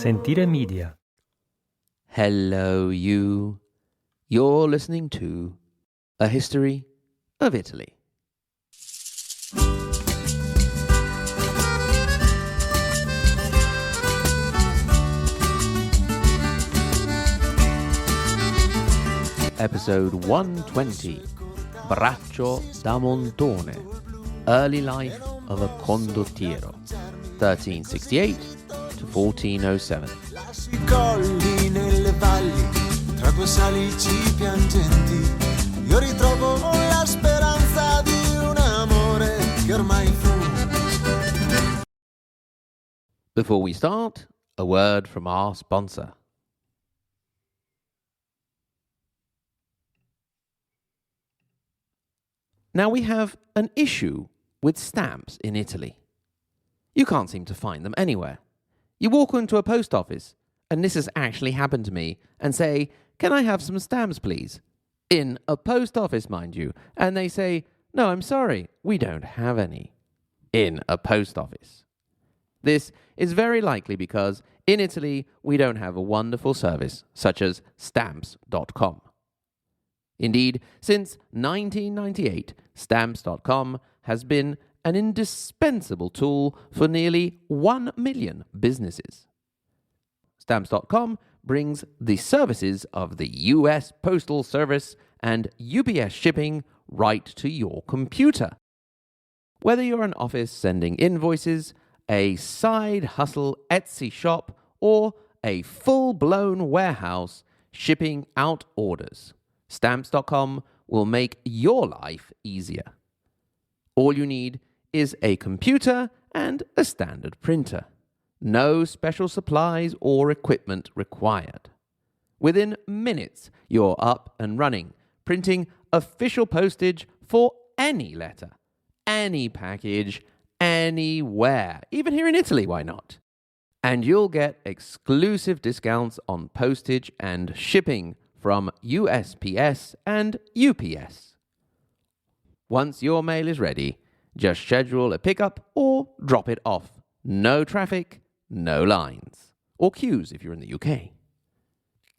Sentire Media. Hello, you. You're listening to A History of Italy. Episode 120, Braccio da Montone, Early Life of a Condottiero, 1368 to 1407. Lasci colli nelle valli, tra due salici piangenti, io ritrovo la speranza di un amore che ormai fu. Before we start, a word from our sponsor. Now we have an issue with stamps in Italy. You can't seem to find them anywhere. You walk into a post office, and this has actually happened to me, and say, "Can I have some stamps, please?" In a post office, mind you. And they say, "No, I'm sorry, we don't have any." In a post office. This is very likely because in Italy we don't have a wonderful service such as stamps.com. Indeed, since 1998, Stamps.com has been an indispensable tool for nearly 1 million businesses. Stamps.com brings the services of the US Postal Service and UPS shipping right to your computer. Whether you're an office sending invoices, a side hustle Etsy shop, or a full-blown warehouse shipping out orders, Stamps.com will make your life easier. All you need is a computer and a standard printer. No special supplies or equipment required. Within minutes, you're up and running, printing official postage for any letter, any package, anywhere, even here in Italy, why not? And you'll get exclusive discounts on postage and shipping from USPS and UPS. Once your mail is ready, just schedule a pickup or drop it off. No traffic, no lines. Or queues if you're in the UK.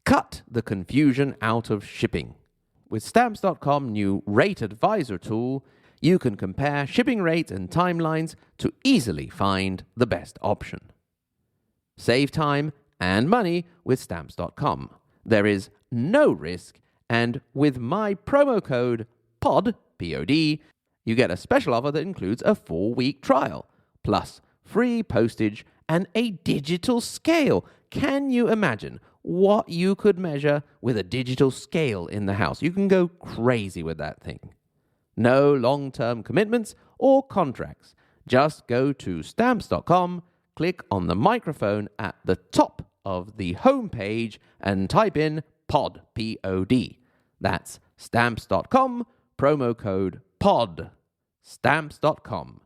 Cut the confusion out of shipping. With Stamps.com new Rate Advisor tool, you can compare shipping rates and timelines to easily find the best option. Save time and money with Stamps.com. There is no risk, and with my promo code POD, P-O-D, you get a special offer that includes a 4-week trial, plus free postage and a digital scale. Can you imagine what you could measure with a digital scale in the house? You can go crazy with that thing. No long-term commitments or contracts. Just go to Stamps.com, click on the microphone at the top of the home page and type in POD, P-O-D. That's Stamps.com, promo code POD. Stamps.com.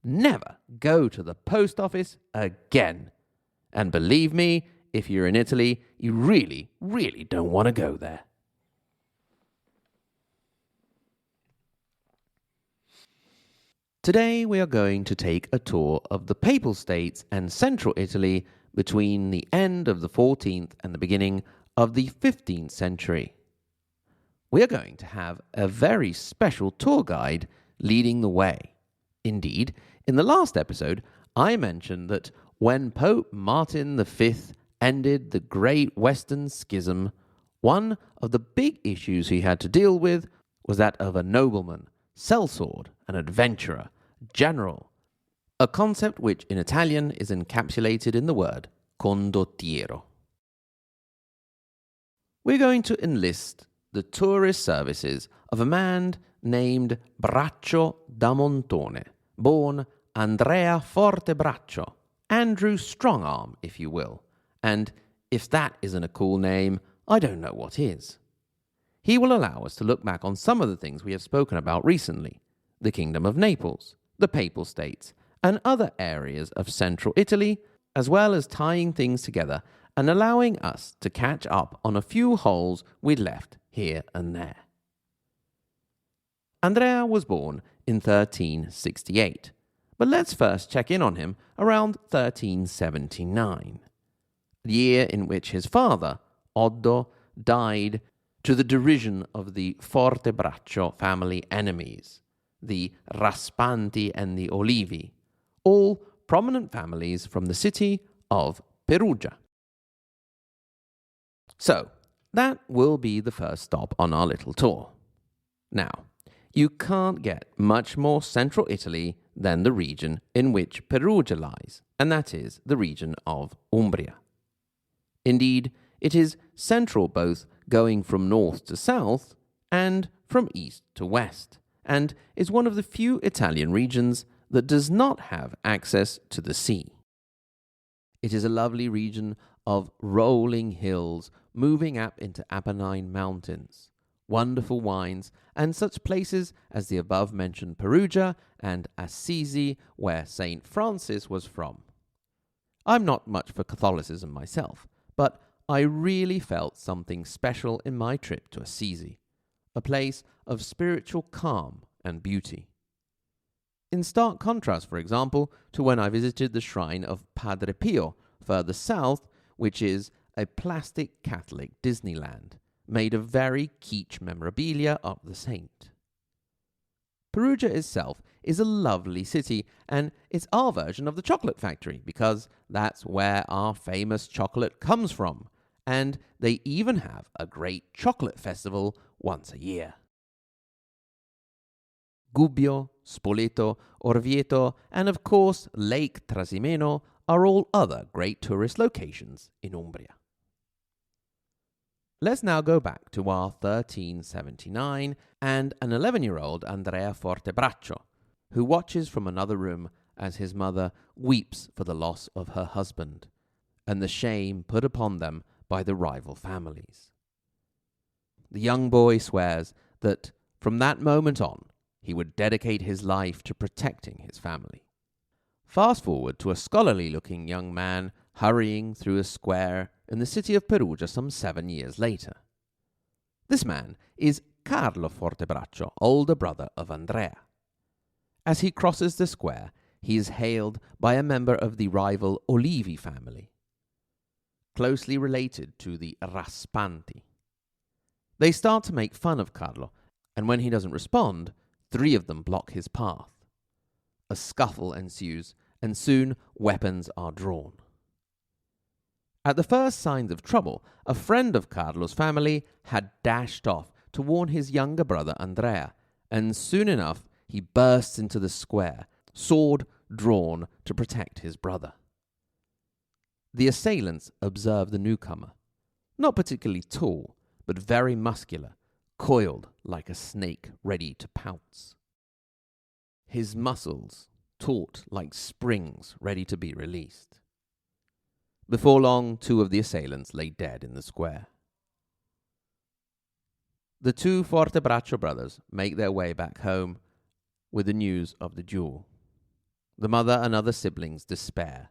Never go to the post office again. And believe me, if you're in Italy, you really, really don't want to go there. Today we are going to take a tour of the Papal States and central Italy between the end of the 14th and the beginning of the 15th century. We are going to have a very special tour guide leading the way. Indeed, in the last episode, I mentioned that when Pope Martin V ended the Great Western Schism, one of the big issues he had to deal with was that of a nobleman, sellsword, an adventurer, general, a concept which in Italian is encapsulated in the word condottiero. We're going to enlist the tourist services of a man named Braccio da Montone, born Andrea Fortebraccio, Andrew Strongarm, if you will. And if that isn't a cool name, I don't know what is. He will allow us to look back on some of the things we have spoken about recently, the Kingdom of Naples, the Papal States, and other areas of central Italy, as well as tying things together and allowing us to catch up on a few holes we'd left here and there. Andrea was born in 1368, but let's first check in on him around 1379. the year in which his father, Oddo, died to the derision of the Fortebraccio family enemies, the Raspanti and the Olivi, all prominent families from the city of Perugia. So, that will be the first stop on our little tour. Now, you can't get much more central Italy than the region in which Perugia lies, and that is the region of Umbria. Indeed, it is central both going from north to south and from east to west, and is one of the few Italian regions that does not have access to the sea. It is a lovely region of rolling hills moving up into Apennine mountains, wonderful wines, and such places as the above-mentioned Perugia and Assisi, where St. Francis was from. I'm not much for Catholicism myself, but I really felt something special in my trip to Assisi, a place of spiritual calm and beauty. In stark contrast, for example, to when I visited the shrine of Padre Pio further south, which is a plastic Catholic Disneyland, made of very kitsch memorabilia of the saint. Perugia itself is a lovely city, and it's our version of the chocolate factory, because that's where our famous chocolate comes from, and they even have a great chocolate festival once a year. Gubbio, Spoleto, Orvieto, and of course Lake Trasimeno are all other great tourist locations in Umbria. Let's now go back to our 1379 and an 11-year-old Andrea Fortebraccio, who watches from another room as his mother weeps for the loss of her husband and the shame put upon them by the rival families. The young boy swears that from that moment on, he would dedicate his life to protecting his family. Fast forward to a scholarly-looking young man hurrying through a square in the city of Perugia some 7 years later. This man is Carlo Fortebraccio, older brother of Andrea. As he crosses the square, he is hailed by a member of the rival Olivi family, closely related to the Raspanti. They start to make fun of Carlo, and when he doesn't respond, 3 of them block his path. A scuffle ensues, and soon weapons are drawn. At the first signs of trouble, a friend of Carlo's family had dashed off to warn his younger brother Andrea, and soon enough he bursts into the square, sword drawn to protect his brother. The assailants observe the newcomer, not particularly tall, but very muscular, coiled like a snake ready to pounce. His muscles taut like springs ready to be released. Before long, 2 of the assailants lay dead in the square. The 2 Fortebraccio brothers make their way back home with the news of the duel. The mother and other siblings despair.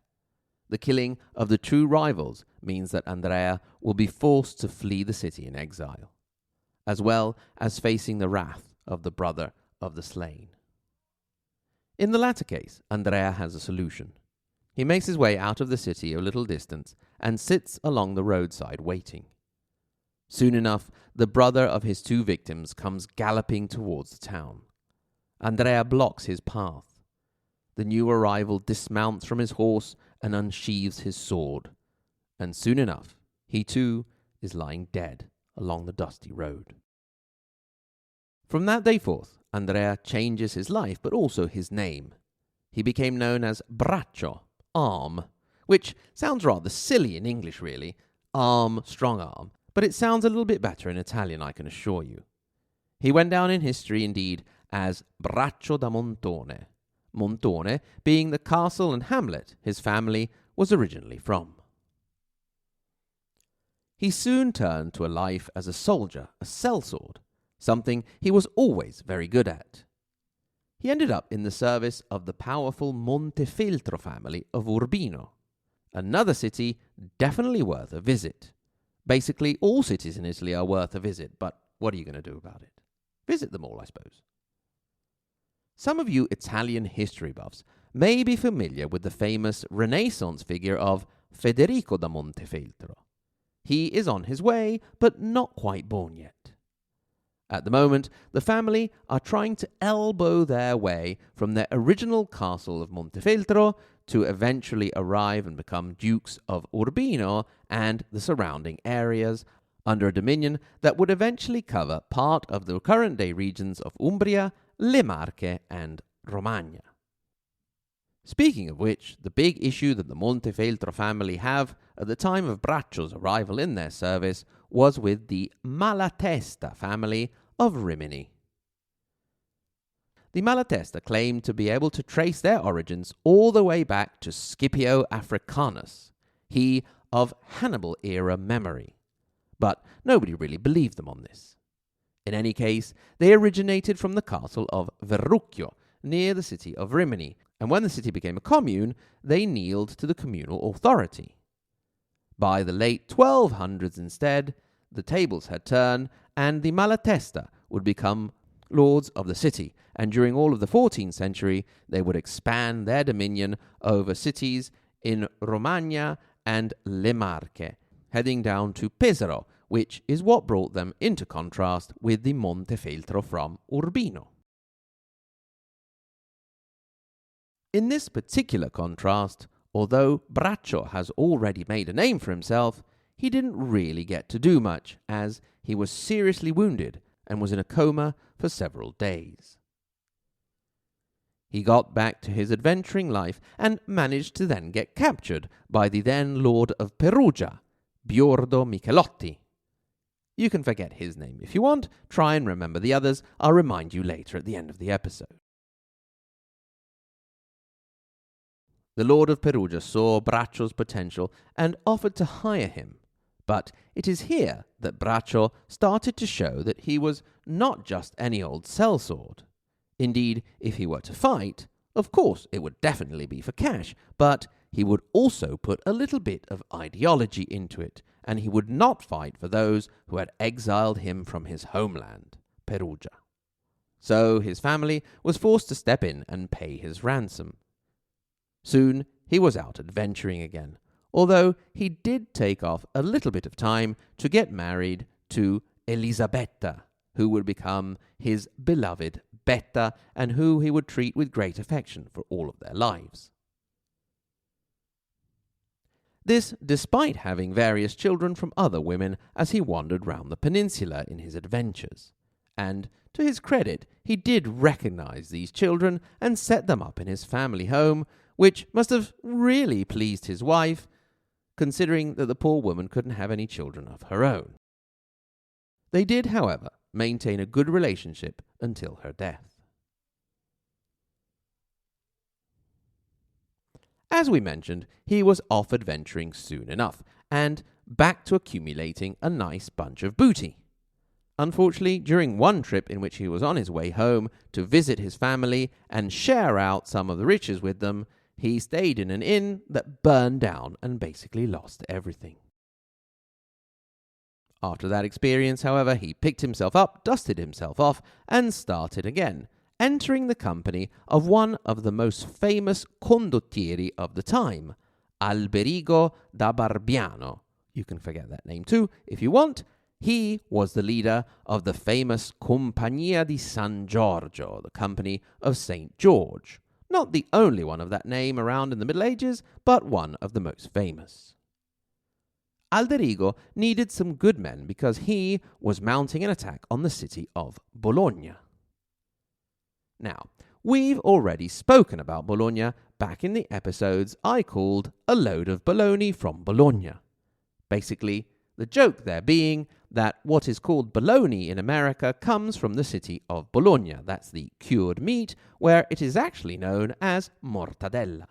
The killing of the true rivals means that Andrea will be forced to flee the city in exile, as well as facing the wrath of the brother of the slain. In the latter case, Andrea has a solution. He makes his way out of the city a little distance and sits along the roadside waiting. Soon enough, the brother of his 2 victims comes galloping towards the town. Andrea blocks his path. The new arrival dismounts from his horse and unsheathes his sword, and soon enough, he too is lying dead along the dusty road. From that day forth, Andrea changes his life, but also his name. He became known as Braccio, arm, which sounds rather silly in English, really. Arm, strong arm, but it sounds a little bit better in Italian, I can assure you. He went down in history, indeed, as Braccio da Montone, Montone being the castle and hamlet his family was originally from. He soon turned to a life as a soldier, a sellsword, something he was always very good at. He ended up in the service of the powerful Montefeltro family of Urbino, another city definitely worth a visit. Basically, all cities in Italy are worth a visit, but what are you going to do about it? Visit them all, I suppose. Some of you Italian history buffs may be familiar with the famous Renaissance figure of Federico da Montefeltro. He is on his way, but not quite born yet. At the moment, the family are trying to elbow their way from their original castle of Montefeltro to eventually arrive and become Dukes of Urbino and the surrounding areas under a dominion that would eventually cover part of the current-day regions of Umbria, Le Marche, and Romagna. Speaking of which, the big issue that the Montefeltro family have at the time of Braccio's arrival in their service was with the Malatesta family of Rimini. The Malatesta claimed to be able to trace their origins all the way back to Scipio Africanus, he of Hannibal-era memory. But nobody really believed them on this. In any case, they originated from the castle of Verrucchio, near the city of Rimini, and when the city became a commune, they kneeled to the communal authority. By the late 1200s instead, the tables had turned, and the Malatesta would become lords of the city, and during all of the 14th century, they would expand their dominion over cities in Romagna and Le Marche, heading down to Pesaro, which is what brought them into contrast with the Montefeltro from Urbino. In this particular contrast, although Braccio has already made a name for himself, he didn't really get to do much, as he was seriously wounded and was in a coma for several days. He got back to his adventuring life and managed to then get captured by the then Lord of Perugia, Biordo Michelotti. You can forget his name if you want, try and remember the others, I'll remind you later at the end of the episode. The Lord of Perugia saw Braccio's potential and offered to hire him, but it is here that Braccio started to show that he was not just any old sellsword. Indeed, if he were to fight, of course it would definitely be for cash, but he would also put a little bit of ideology into it, and he would not fight for those who had exiled him from his homeland, Perugia. So his family was forced to step in and pay his ransom. Soon he was out adventuring again, although he did take off a little bit of time to get married to Elisabetta, who would become his beloved Betta and who he would treat with great affection for all of their lives. This despite having various children from other women as he wandered round the peninsula in his adventures. And, to his credit, he did recognize these children and set them up in his family home, which must have really pleased his wife, considering that the poor woman couldn't have any children of her own. They did, however, maintain a good relationship until her death. As we mentioned, he was off adventuring soon enough, and back to accumulating a nice bunch of booty. Unfortunately, during one trip in which he was on his way home to visit his family and share out some of the riches with them, he stayed in an inn that burned down and basically lost everything. After that experience, however, he picked himself up, dusted himself off, and started again, entering the company of one of the most famous condottieri of the time, Alberigo da Barbiano. You can forget that name too, if you want. He was the leader of the famous Compagnia di San Giorgio, the Company of St. George. Not the only one of that name around in the Middle Ages, but one of the most famous. Alberigo needed some good men because he was mounting an attack on the city of Bologna. Now, we've already spoken about Bologna back in the episodes I called A Load of Bologna from Bologna. Basically, the joke there being that what is called bologna in America comes from the city of Bologna. That's the cured meat, where it is actually known as mortadella.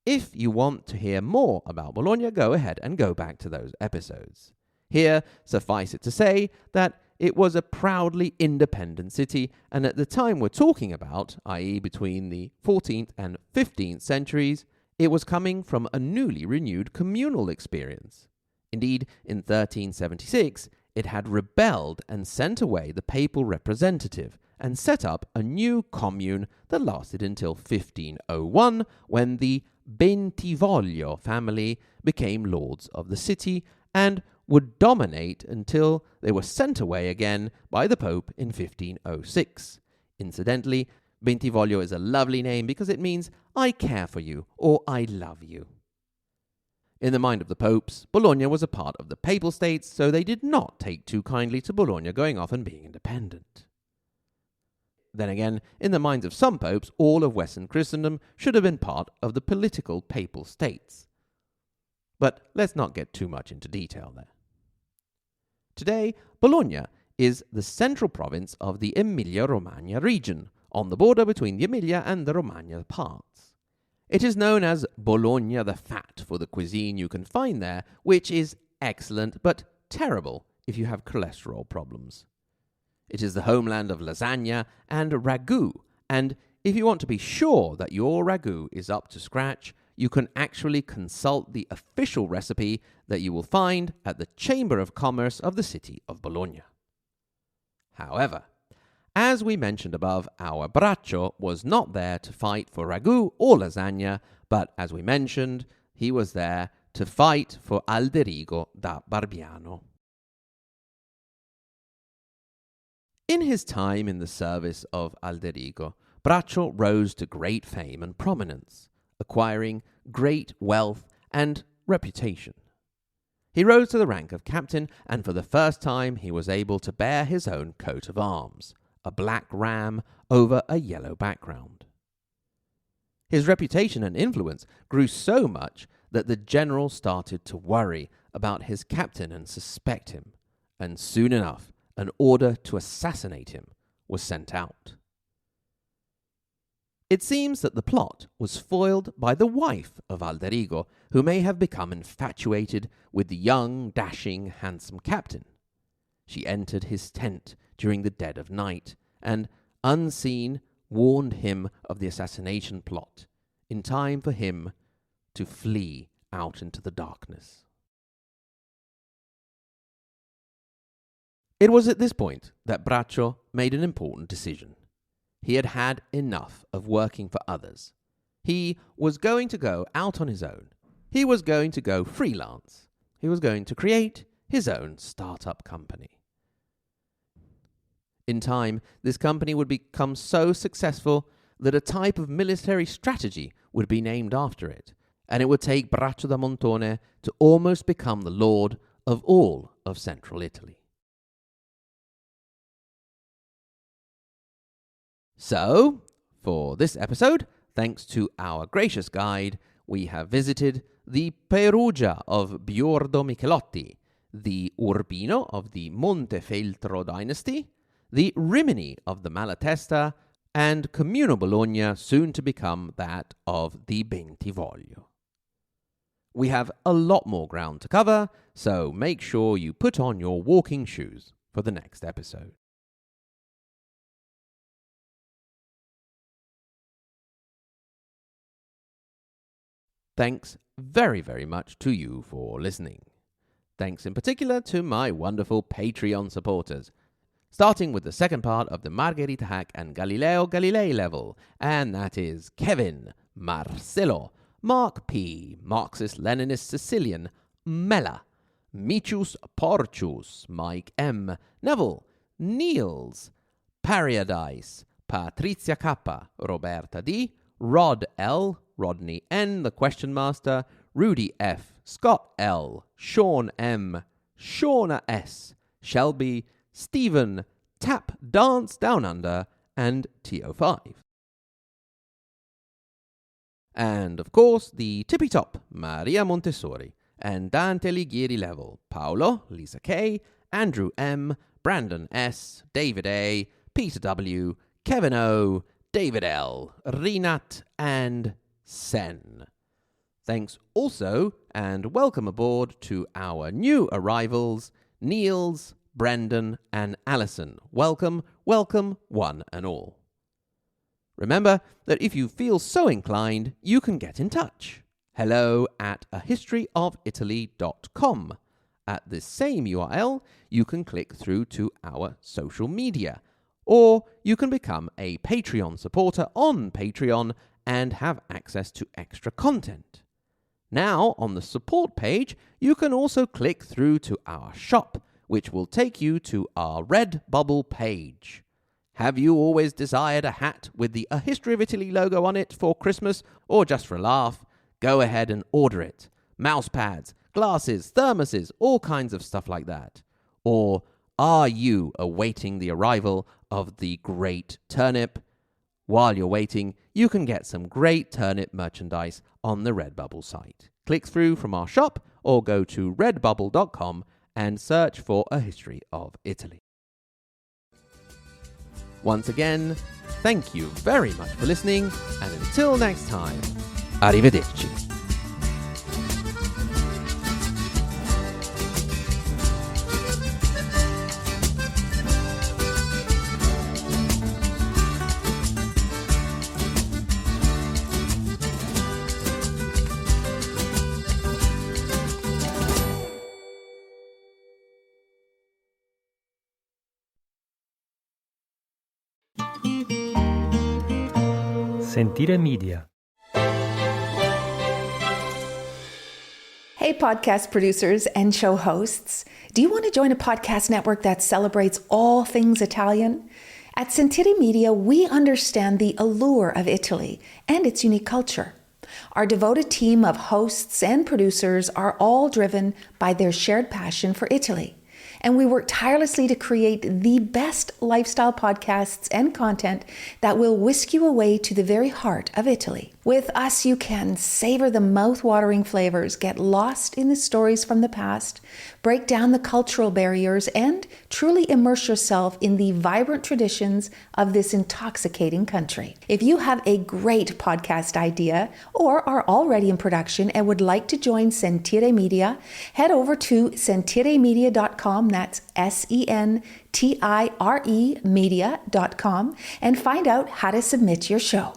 If you want to hear more about Bologna, go ahead and go back to those episodes. Here, suffice it to say that it was a proudly independent city, and at the time we're talking about, i.e. between the 14th and 15th centuries, it was coming from a newly renewed communal experience. Indeed, in 1376, it had rebelled and sent away the papal representative, and set up a new commune that lasted until 1501, when the Bentivoglio family became lords of the city and would dominate until they were sent away again by the Pope in 1506. Incidentally, Bentivoglio is a lovely name because it means I care for you or I love you. In the mind of the popes, Bologna was a part of the Papal States, so they did not take too kindly to Bologna going off and being independent. Then again, in the minds of some popes, all of Western Christendom should have been part of the political Papal States. But let's not get too much into detail there. Today, Bologna is the central province of the Emilia-Romagna region, on the border between the Emilia and the Romagna parts. It is known as Bologna the Fat for the cuisine you can find there, which is excellent but terrible if you have cholesterol problems. It is the homeland of lasagna and ragu, and if you want to be sure that your ragu is up to scratch, you can actually consult the official recipe that you will find at the Chamber of Commerce of the city of Bologna. However, as we mentioned above, our Braccio was not there to fight for ragu or lasagna, but as we mentioned, he was there to fight for Alderigo da Barbiano. In his time in the service of Alderigo, Braccio rose to great fame and prominence, acquiring great wealth and reputation. He rose to the rank of captain, and for the first time he was able to bear his own coat of arms, a black ram over a yellow background. His reputation and influence grew so much that the general started to worry about his captain and suspect him, and soon enough an order to assassinate him was sent out. It seems that the plot was foiled by the wife of Alderigo, who may have become infatuated with the young, dashing, handsome captain. She entered his tent during the dead of night and, unseen, warned him of the assassination plot in time for him to flee out into the darkness. It was at this point that Braccio made an important decision. He had had enough of working for others. He was going to go out on his own. He was going to go freelance. He was going to create his own startup company. In time, this company would become so successful that a type of military strategy would be named after it, and it would take Braccio da Montone to almost become the lord of all of central Italy. So, for this episode, thanks to our gracious guide, we have visited the Perugia of Biordo Michelotti, the Urbino of the Montefeltro dynasty, the Rimini of the Malatesta, and Comune Bologna, soon to become that of the Bentivoglio. We have a lot more ground to cover, so make sure you put on your walking shoes for the next episode. Thanks very, very much to you for listening. Thanks in particular to my wonderful Patreon supporters, starting with the second part of the Margherita Hack and Galileo Galilei level, and that is Kevin, Marcelo, Mark P, Marxist-Leninist Sicilian, Mela, Michus Porcius, Mike M, Neville, Niels, Paradise, Patrizia K, Roberta D, Rod L, Rodney N, The Question Master, Rudy F, Scott L, Sean M, Shauna S, Shelby, Stephen, Tap Dance Down Under, and TO5. And, of course, the tippy top, Maria Montessori, and Dante Alighieri level, Paolo, Lisa K, Andrew M, Brandon S, David A, Peter W, Kevin O, David L, Rinat, and Sen. Thanks also, and welcome aboard to our new arrivals, Niels, Brendan, and Alison. Welcome, welcome, one and all. Remember that if you feel so inclined, you can get in touch. hello@ahistoryofitaly.com. At this same URL, you can click through to our social media. Or you can become a Patreon supporter on Patreon and have access to extra content. Now, on the support page, you can also click through to our shop, which will take you to our Redbubble page. Have you always desired a hat with the A History of Italy logo on it for Christmas or just for a laugh? Go ahead and order it. Mouse pads, glasses, thermoses, all kinds of stuff like that. Or are you awaiting the arrival of the great turnip? While you're waiting, you can get some great turnip merchandise on the Redbubble site. Click through from our shop or go to redbubble.com and search for A History of Italy. Once again, thank you very much for listening, and until next time, arrivederci. Sentire Media. Hey, podcast producers and show hosts. Do you want to join a podcast network that celebrates all things Italian? At Sentire Media, we understand the allure of Italy and its unique culture. Our devoted team of hosts and producers are all driven by their shared passion for Italy. And we work tirelessly to create the best lifestyle podcasts and content that will whisk you away to the very heart of Italy. With us, you can savor the mouth-watering flavors, get lost in the stories from the past, break down the cultural barriers, and truly immerse yourself in the vibrant traditions of this intoxicating country. If you have a great podcast idea or are already in production and would like to join Sentire Media, head over to sentiremedia.com, that's SENTIRE media.com, and find out how to submit your show.